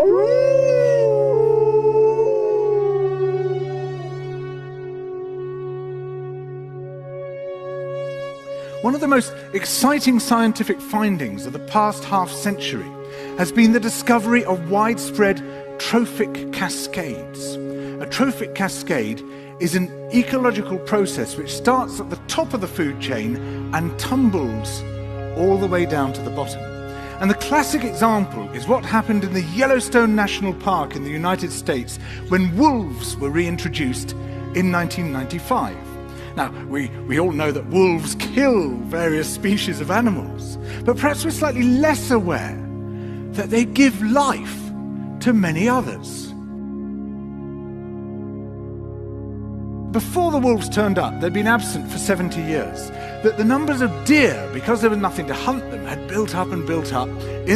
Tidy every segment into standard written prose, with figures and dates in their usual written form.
One of the most exciting scientific findings of the past half-century has been the discovery of widespread trophic cascades. A trophic cascade is an ecological process which starts at the top of the food chain and tumbles all the way down to the bottom. And the classic example is what happened in the Yellowstone National Park in the United States when wolves were reintroduced in 1995. Now, we all know that wolves kill various species of animals, but perhaps we're slightly less aware that they give life to many others. Before the wolves turned up, they'd been absent for 70 years, that the numbers of deer, because there was nothing to hunt them, had built up in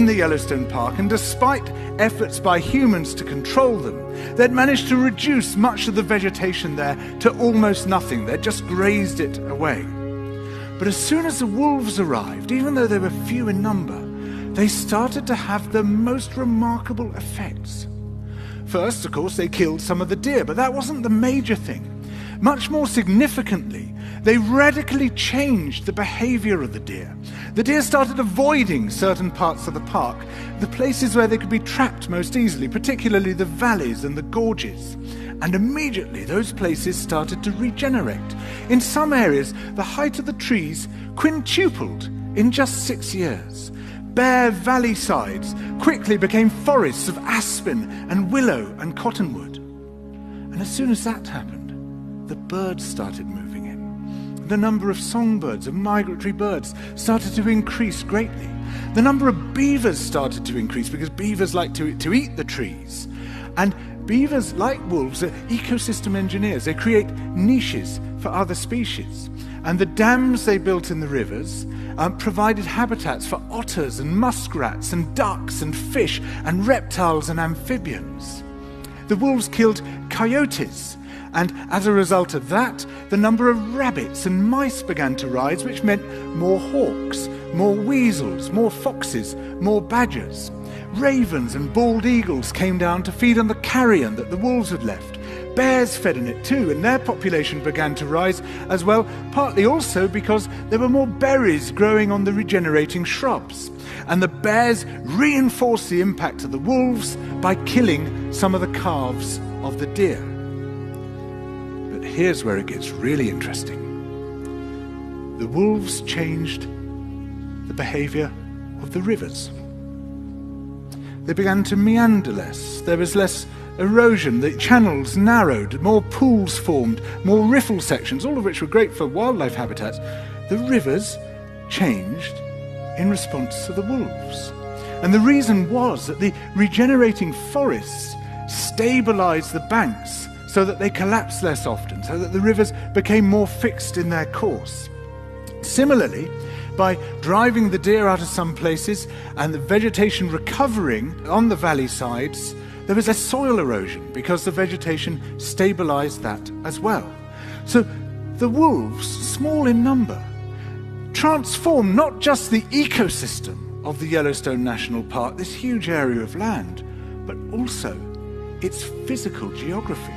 the Yellowstone Park, and despite efforts by humans to control them, they'd managed to reduce much of the vegetation there to almost nothing. They'd just grazed it away. But as soon as the wolves arrived, even though they were few in number, they started to have the most remarkable effects. First, of course, they killed some of the deer, but that wasn't the major thing. Much more significantly, they radically changed the behavior of the deer. The deer started avoiding certain parts of the park, the places where they could be trapped most easily, particularly the valleys and the gorges. And immediately those places started to regenerate. In some areas, the height of the trees quintupled in just 6 years. Bare valley sides quickly became forests of aspen and willow and cottonwood. And as soon as that happened, the birds started moving in. The number of songbirds and migratory birds started to increase greatly. The number of beavers started to increase because beavers like to eat the trees. And beavers, like wolves, are ecosystem engineers. They create niches for other species. And the dams they built in the rivers provided habitats for otters and muskrats and ducks and fish and reptiles and amphibians. The wolves killed coyotes, and as a result of that, the number of rabbits and mice began to rise, which meant more hawks, more weasels, more foxes, more badgers. Ravens and bald eagles came down to feed on the carrion that the wolves had left. Bears fed on it too, and their population began to rise as well, partly also because there were more berries growing on the regenerating shrubs. And the bears reinforced the impact of the wolves by killing some of the calves of the deer. But here's where it gets really interesting. The wolves changed the behavior of the rivers. They began to meander less. There was less erosion. The channels narrowed, more pools formed, more riffle sections, all of which were great for wildlife habitats. The rivers changed in response to the wolves. And the reason was that the regenerating forests stabilized the banks so that they collapsed less often, so that the rivers became more fixed in their course. Similarly, by driving the deer out of some places and the vegetation recovering on the valley sides, there was less soil erosion because the vegetation stabilized that as well. So the wolves, small in number, transformed not just the ecosystem of the Yellowstone National Park, this huge area of land, but also its physical geography.